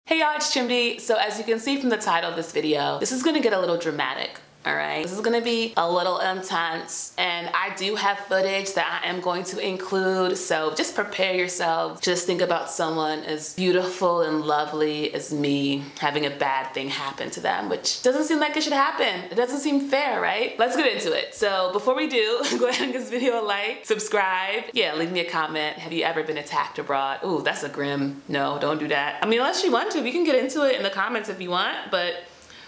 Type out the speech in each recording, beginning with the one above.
Hey y'all, it's Chimdi. So as you can see from the title of this video, this is gonna get a little dramatic. Alright, this is gonna be a little intense, and I do have footage that I am going to include, so just prepare yourself. Just think about someone as beautiful and lovely as me having a bad thing happen to them, which doesn't seem like it should happen. It doesn't seem fair, right? Let's get into it. So before we do, go ahead and give this video a like, subscribe. Yeah, leave me a comment. Have you ever been attacked abroad? Ooh, that's a grim, no, don't do that. I mean, unless you want to, we can get into it in the comments if you want, but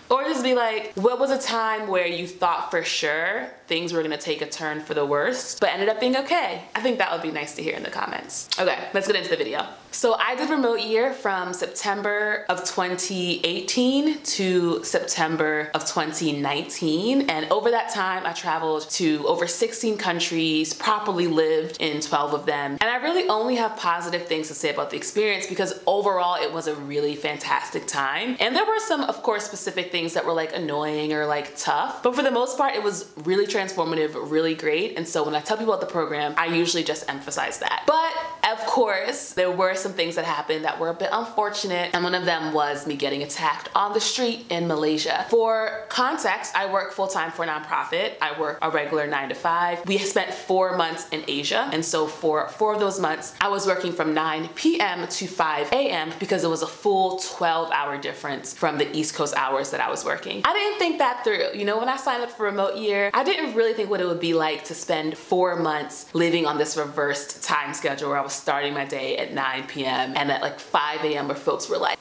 or just be like, what was a time where you thought for sure things were gonna take a turn for the worst, but ended up being okay? I think that would be nice to hear in the comments. Okay, let's get into the video. So I did remote year from September of 2018 to September of 2019. And over that time, I traveled to over 16 countries, properly lived in 12 of them. And I really only have positive things to say about the experience because overall it was a really fantastic time. And there were some, of course, specific things that were like annoying or like tough, but for the most part, it was really transformative, really great. And so when I tell people about the program, I usually just emphasize that. But of course, there were some things that happened that were a bit unfortunate, and one of them was me getting attacked on the street in Malaysia. For context, I work full-time for a nonprofit. I work a regular 9 to 5. We spent 4 months in Asia, and so for 4 of those months, I was working from 9 p.m. to 5 a.m. because it was a full 12-hour difference from the East Coast hours that I was working. I didn't think that through. You know, when I signed up for remote year, I didn't really think what it would be like to spend 4 months living on this reversed time schedule where I was starting my day at 9 p.m. and at like 5 a.m. where folks were like,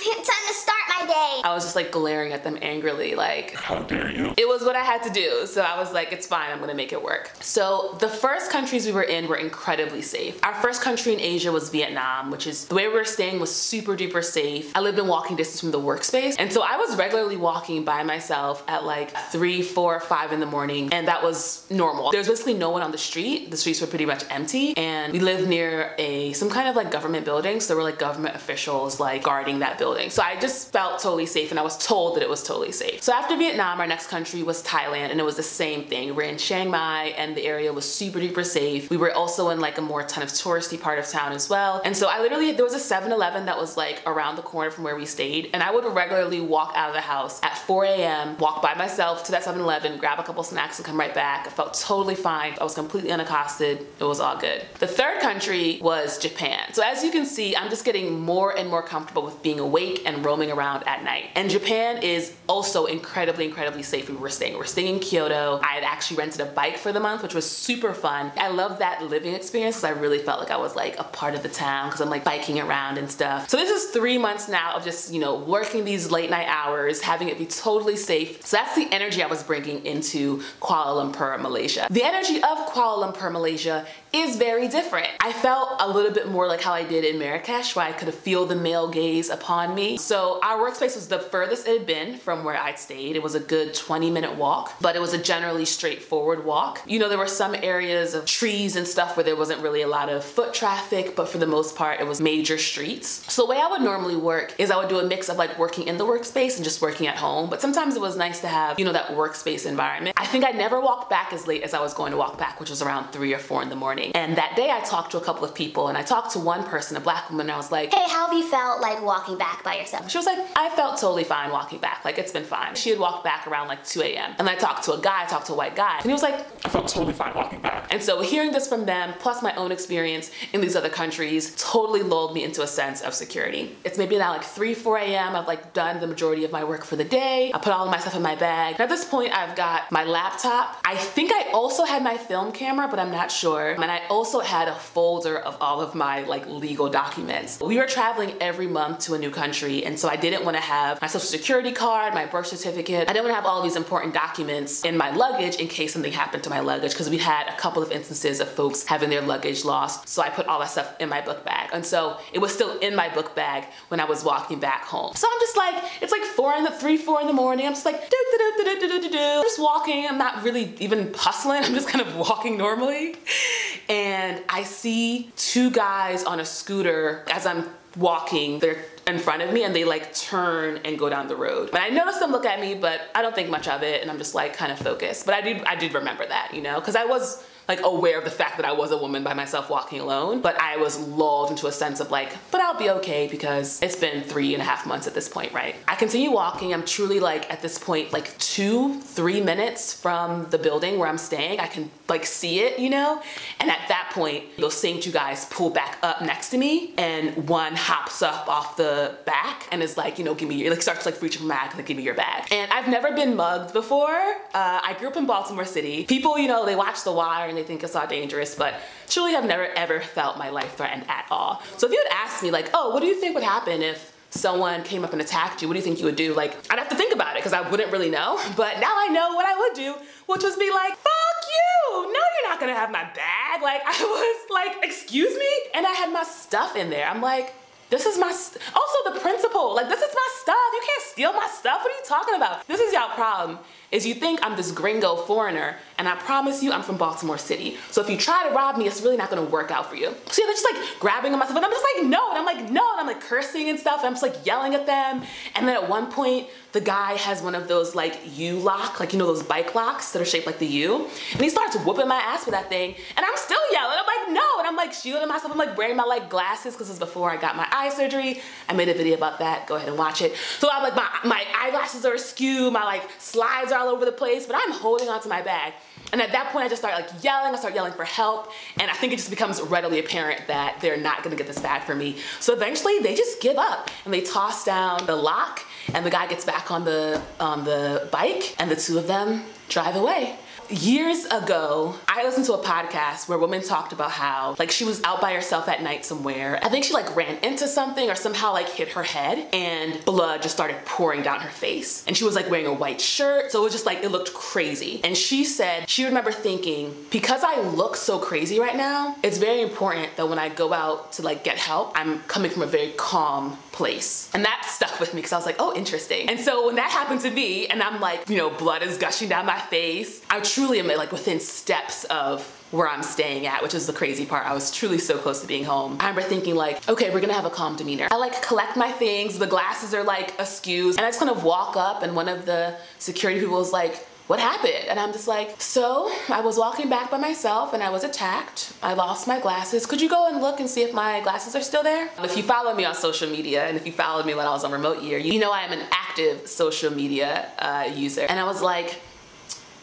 it's time to start my day. I was just like glaring at them angrily like, how dare you? It was what I had to do. So I was like, it's fine, I'm gonna make it work. So the first countries we were in were incredibly safe. Our first country in Asia was Vietnam, which is, the way we were staying was super duper safe. I lived in walking distance from the workspace. And so I was regularly walking by myself at like 3, 4, 5 in the morning. And that was normal. There was basically no one on the street. The streets were pretty much empty. And we lived near some kind of like government building. So there were like government officials like guarding that building. So I just felt totally safe, and I was told that it was totally safe. So after Vietnam, our next country was Thailand, and it was the same thing. We're in Chiang Mai, and the area was super duper safe. We were also in like a more kind of touristy part of town as well. And so I literally, there was a 7-Eleven that was like around the corner from where we stayed, and I would regularly walk out of the house at 4 a.m., walk by myself to that 7-Eleven, grab a couple snacks and come right back. I felt totally fine. I was completely unaccosted. It was all good. The third country was Japan. So as you can see, I'm just getting more and more comfortable with being awake and roaming around at night. And Japan is also incredibly safe where we're staying. We're staying in Kyoto. I had actually rented a bike for the month, which was super fun. I love that living experience because I really felt like I was like a part of the town because I'm like biking around and stuff. So this is 3 months now of just, you know, working these late night hours, having it be totally safe. So that's the energy I was bringing into Kuala Lumpur, Malaysia. The energy of Kuala Lumpur, Malaysia is very different. I felt a little bit more like how I did in Marrakesh, where I could feel the male gaze upon me. So our workspace was the furthest it had been from where I'd stayed. It was a good 20-minute walk, but it was a generally straightforward walk. You know, there were some areas of trees and stuff where there wasn't really a lot of foot traffic, but for the most part, it was major streets. So the way I would normally work is I would do a mix of like working in the workspace and just working at home, but sometimes it was nice to have, you know, that workspace environment. I think I never walked back as late as I was going to walk back, which was around 3 or 4 in the morning. And that day I talked to a couple of people, and I talked to one person, a black woman, and I was like, hey, how have you felt like walking back by yourself? She was like, I felt totally fine walking back. Like, it's been fine. She had walked back around like 2 a.m. And I talked to a guy, I talked to a white guy, and he was like, I felt totally fine walking back. And so hearing this from them, plus my own experience in these other countries, totally lulled me into a sense of security. It's maybe now like 3, 4 a.m. I've like done the majority of my work for the day. I put all of my stuff in my bag. And at this point, I've got my laptop. I think I also had my film camera, but I'm not sure. And I also had a folder of all of my like legal documents. We were traveling every month to a new country, and so I didn't want to have my social security card, my birth certificate. I didn't want to have all these important documents in my luggage in case something happened to my luggage, because we had a couple of instances of folks having their luggage lost. So I put all that stuff in my book bag, and so it was still in my book bag when I was walking back home. So I'm just like, it's like 3, 4 in the morning. I'm just like, I'm just walking. I'm not really even hustling. I'm just kind of walking normally. And I see 2 guys on a scooter as I'm walking. They're in front of me, and they like turn and go down the road. And I noticed them look at me, but I don't think much of it, and I'm just like kind of focused. But I did remember that, you know, because I was like aware of the fact that I was a woman by myself walking alone, but I was lulled into a sense of like, but I'll be okay because it's been 3.5 months at this point, right? I continue walking. I'm truly like at this point, like 2-3 minutes from the building where I'm staying. I can like see it, you know? And at that point, those same two guys pull back up next to me, and one hops up off the back and is like, you know, give me your, like starts like reaching for my bag, like give me your bag. And I've never been mugged before. I grew up in Baltimore City. People, you know, they watch The Wire and they think it's all dangerous, but truly I've never ever felt my life threatened at all. So if you had asked me like, oh, what do you think would happen if someone came up and attacked you? What do you think you would do? Like, I'd have to think about it because I wouldn't really know. But now I know what I would do, which was be like, fuck you! No, you're not gonna have my bag. Like, I was like, excuse me? And I had my stuff in there. I'm like, this is my, also the principal, like this is my stuff. You can't steal my stuff. What are you talking about? This is y'all problem, is you think I'm this gringo foreigner, and I promise you I'm from Baltimore City. So if you try to rob me, it's really not gonna work out for you. So yeah, they're just like grabbing on myself, and I'm just like, no, and I'm like, no, and I'm like cursing and stuff, and I'm just like yelling at them. And then at one point, the guy has one of those like U-lock, like you know those bike locks that are shaped like the U, and he starts whooping my ass with that thing, and I'm still yelling. I'm like, no, and I'm like shielding myself. I'm like wearing my like glasses because it was before I got my eye surgery. I made a video about that. Go ahead and watch it. So I'm like, my eyeglasses are askew, my like slides are all over the place, but I'm holding onto my bag. And at that point, I just start like yelling. I start yelling for help, and I think it just becomes readily apparent that they're not gonna get this bag for me. So eventually, they just give up and they toss down the lock, and the guy gets back on the bike, and the two of them drive away. Years ago, I listened to a podcast where a woman talked about how like she was out by herself at night somewhere. I think she like ran into something or somehow like hit her head, and blood just started pouring down her face. And she was like wearing a white shirt, so it was just like, it looked crazy. And she said she remember thinking, because I look so crazy right now, it's very important that when I go out to like get help, I'm coming from a very calm place. And that stuck with me because I was like, oh, interesting. And so when that happened to me, and I'm like, you know, blood is gushing down my face, I truly am like within steps of where I'm staying at, which is the crazy part. I was truly so close to being home. I remember thinking like, okay, we're gonna have a calm demeanor. I like collect my things, the glasses are like askew, and I just kind of walk up, and one of the security people was like, what happened? And I'm just like, so I was walking back by myself and I was attacked. I lost my glasses. Could you go and look and see if my glasses are still there? If you follow me on social media, and if you followed me when I was on remote year, you know I am an active social media user. And I was like,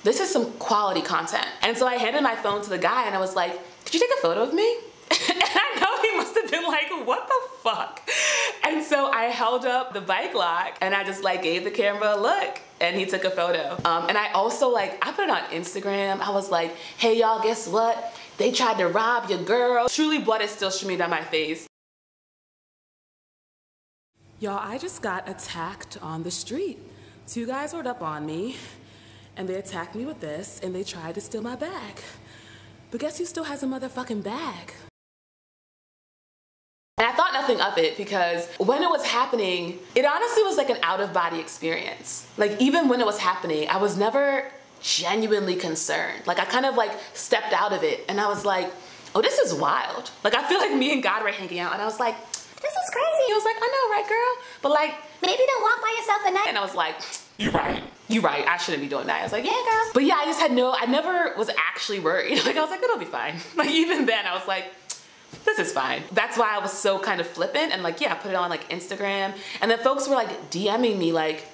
this is some quality content. And so I handed my phone to the guy and I was like, could you take a photo of me? And I know he must have been like, what the fuck? And so I held up the bike lock and I just like gave the camera a look, and he took a photo. And I also like, I put it on Instagram. I was like, hey y'all, guess what? They tried to rob your girl. Truly blood is still streaming down my face. Y'all, I just got attacked on the street. Two guys rolled up on me and they attacked me with this, and they tried to steal my bag. But guess who still has a motherfucking bag? And I thought nothing of it because when it was happening, it honestly was like an out-of-body experience. Like even when it was happening, I was never genuinely concerned. Like I kind of like stepped out of it and I was like, oh, this is wild. Like I feel like me and God were hanging out and I was like, this is crazy. He was like, I know, right, girl? But like, maybe don't walk by yourself at night. And I was like, You're right. you're right, I shouldn't be doing that. I was like, yeah, girl. But yeah, I just had I never was actually worried. Like I was like, it'll be fine. Like even then I was like, this is fine. That's why I was so kind of flippant and like, yeah, I put it on like Instagram. And then folks were like DMing me like,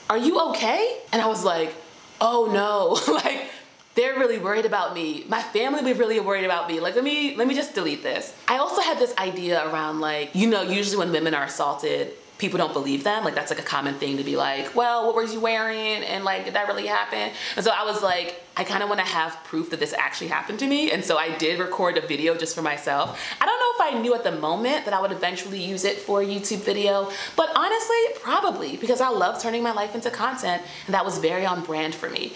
are you okay? And I was like, oh no, like they're really worried about me. My family be really worried about me. Like, let me just delete this. I also had this idea around like, you know, usually when women are assaulted, people don't believe them. Like that's like a common thing to be like, well, what were you wearing? And like, did that really happen? And so I was like, I kind of want to have proof that this actually happened to me. And so I did record a video just for myself. I don't know if I knew at the moment that I would eventually use it for a YouTube video, but honestly, probably, because I love turning my life into content, and that was very on brand for me.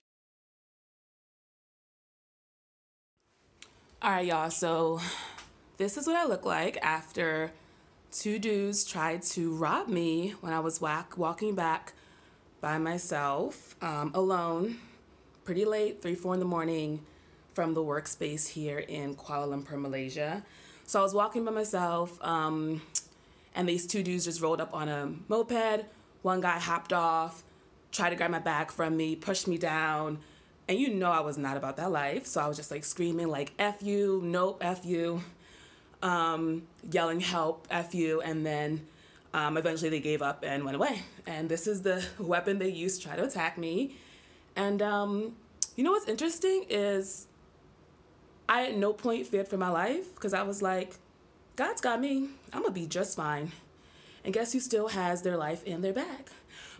All right, y'all, so this is what I look like after two dudes tried to rob me when I was walking back by myself, alone, pretty late, 3-4 in the morning from the workspace here in Kuala Lumpur, Malaysia. So I was walking by myself, and these two dudes just rolled up on a moped. One guy hopped off, tried to grab my bag from me, pushed me down, And you know I was not about that life. So I was just like screaming like, F you, nope, F you, yelling help, F you. And then eventually they gave up and went away. And this is the weapon they used to try to attack me. And you know what's interesting is I at no point feared for my life because I was like, God's got me. I'm going to be just fine. And guess who still has their life in their bag?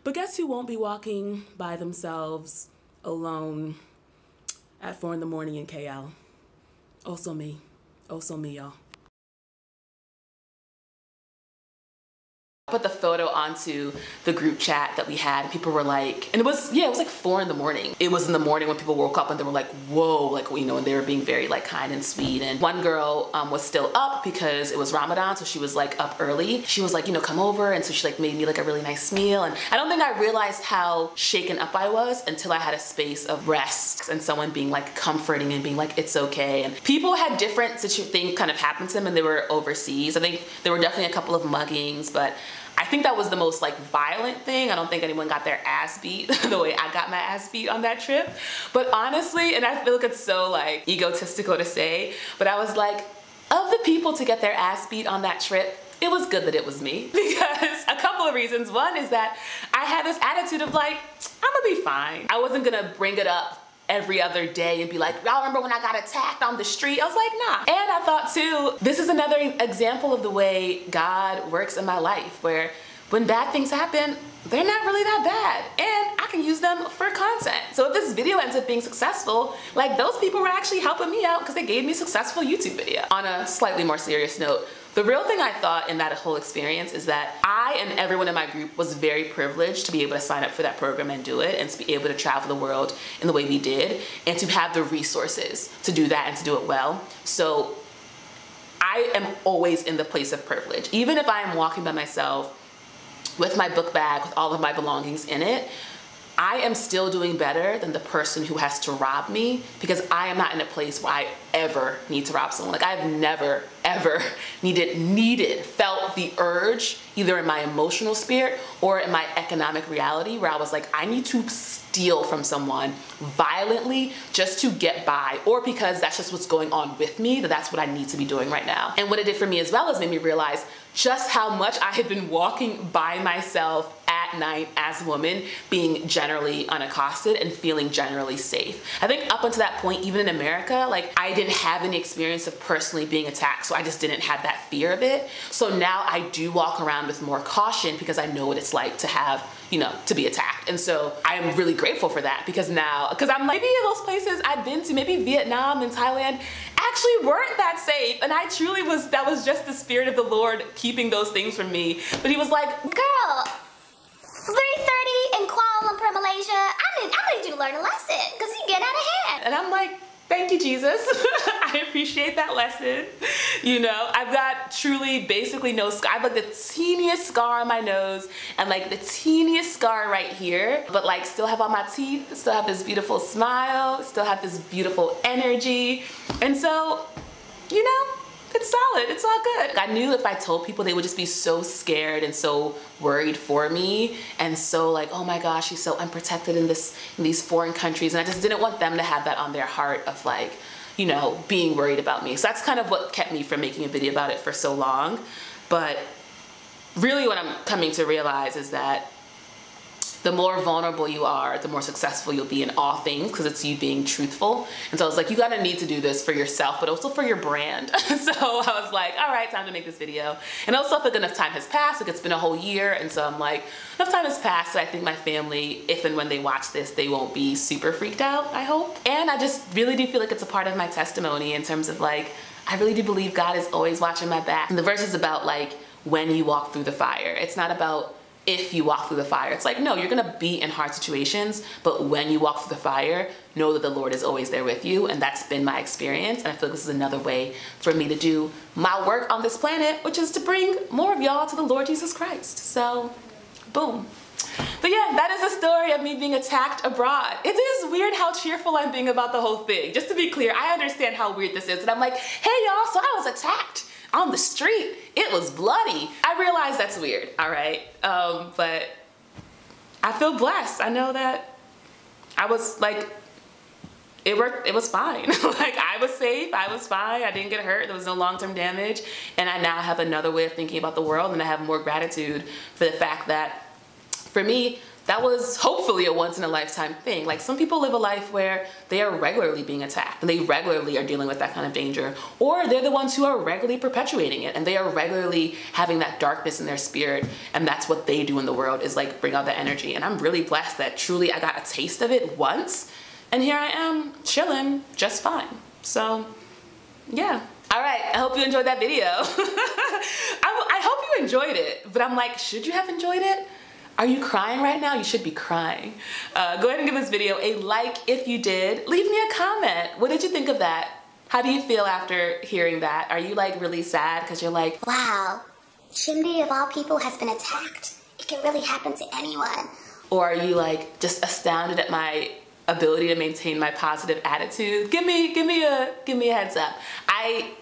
But guess who won't be walking by themselves alone at 4 a.m. in KL? Also me. Also me, y'all. Put the photo onto the group chat that we had. People were like, and it was like 4 a.m. It was in the morning when people woke up and they were like, whoa, like, you know, and they were being very like kind and sweet. And one girl was still up because it was Ramadan, so she was like up early. She was like, you know, come over, and so she like made me like a really nice meal. And I don't think I realized how shaken up I was until I had a space of rest and someone being like comforting and being like, it's okay. And people had different things kind of happen to them, and they were overseas. I think there were definitely a couple of muggings, but I think that was the most like violent thing. I don't think anyone got their ass beat the way I got my ass beat on that trip. But honestly, and I feel like it's so like egotistical to say, but I was like, of the people to get their ass beat on that trip, it was good that it was me, because a couple of reasons. One is that I had this attitude of like, I'm gonna be fine. I wasn't gonna bring it up every other day and be like, y'all remember when I got attacked on the street? I was like, nah. And I thought too, this is another example of the way God works in my life, where when bad things happen, they're not really that bad, and I can use them for content. So if this video ends up being successful, like those people were actually helping me out because they gave me a successful YouTube video. On a slightly more serious note, the real thing I thought in that whole experience is that I and everyone in my group was very privileged to be able to sign up for that program and do it, and to be able to travel the world in the way we did, and to have the resources to do that and to do it well. So I am always in the place of privilege. Even if I am walking by myself with my book bag, with all of my belongings in it, I am still doing better than the person who has to rob me, because I am not in a place where I ever need to rob someone. Like I've never, ever felt the urge, either in my emotional spirit or in my economic reality, where I was like, I need to steal from someone violently just to get by, or because that's just what's going on with me, that's what I need to be doing right now. And what it did for me as well is made me realize just how much I had been walking by myself at night as a woman, being generally unaccosted and feeling generally safe. I think up until that point, even in America, like I didn't have any experience of personally being attacked, so I just didn't have that fear of it. So now I do walk around with more caution because I know what it's like to have, you know, to be attacked. And so I am really grateful for that, because now, because I'm like, maybe those places I've been to, maybe Vietnam and Thailand, actually weren't that safe. And I truly was, that was just the spirit of the Lord keeping those things from me. But he was like, girl, 3:30 in Kuala Lumpur, Malaysia, I need you to learn a lesson, because you get out of hand. and I'm like, thank you, Jesus. I appreciate that lesson. You know, I've got truly basically no scar. I have like the teeniest scar on my nose and like the teeniest scar right here, but like still have all my teeth, still have this beautiful smile, still have this beautiful energy. And so, you know, it's solid, it's all good. I knew if I told people, they would just be so scared and so worried for me, and so like, oh my gosh, she's so unprotected in these foreign countries, and I just didn't want them to have that on their heart of like, you know, being worried about me. So that's kind of what kept me from making a video about it for so long. But really what I'm coming to realize is that the more vulnerable you are, the more successful you'll be in all things, because it's you being truthful. And so I was like, you gotta need to do this for yourself, but also for your brand. So I was like, all right, time to make this video. And also I feel like enough time has passed, like it's been a whole year. And so I'm like, enough time has passed, so I think my family, if and when they watch this, they won't be super freaked out, I hope. And I just really do feel like it's a part of my testimony in terms of like, I really do believe God is always watching my back. And the verse is about like, when you walk through the fire. It's not about if you walk through the fire. It's like, no, you're gonna be in hard situations, but when you walk through the fire, know that the Lord is always there with you. And that's been my experience. And I feel like this is another way for me to do my work on this planet, which is to bring more of y'all to the Lord Jesus Christ. So, boom. But yeah, that is a story of me being attacked abroad. It is weird how cheerful I'm being about the whole thing. Just to be clear, I understand how weird this is. And I'm like, hey y'all, so I was attacked on the street. It was bloody. I realize that's weird, all right? But I feel blessed. I know that I was like, it worked. It was fine. Like, I was safe, I was fine, I didn't get hurt, there was no long-term damage, and I now have another way of thinking about the world, and I have more gratitude for the fact that, for me, that was hopefully a once-in-a-lifetime thing. Like, some people live a life where they are regularly being attacked and they regularly are dealing with that kind of danger, or they're the ones who are regularly perpetuating it and they are regularly having that darkness in their spirit, and that's what they do in the world, is like bring out that energy. And I'm really blessed that truly I got a taste of it once, and here I am chilling just fine. So yeah. All right, I hope you enjoyed that video. I hope you enjoyed it, but I'm like, should you have enjoyed it? Are you crying right now? You should be crying. Go ahead and give this video a like if you did. Leave me a comment. What did you think of that? How do you feel after hearing that? Are you like really sad because you're like, wow, Shimdi of all people has been attacked. It can really happen to anyone. or are you like just astounded at my ability to maintain my positive attitude? Give me a heads up. I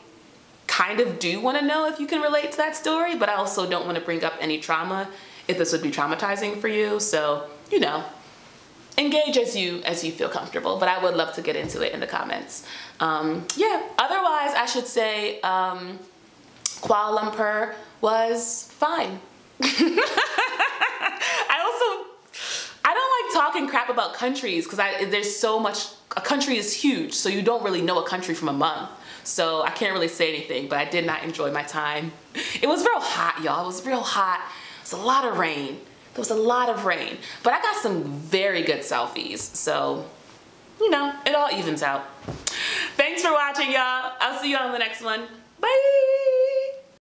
kind of do want to know if you can relate to that story, but I also don't want to bring up any trauma if this would be traumatizing for you. So, you know, engage as you feel comfortable, but I would love to get into it in the comments. Yeah, otherwise I should say Kuala Lumpur was fine. I don't like talking crap about countries because there's so much. A country is huge, so you don't really know a country from a month. So I can't really say anything, but I did not enjoy my time. It was real hot, y'all. It was real hot. It was a lot of rain. There was a lot of rain, but I got some very good selfies. So, you know, it all evens out. Thanks for watching, y'all. I'll see you on the next one. Bye.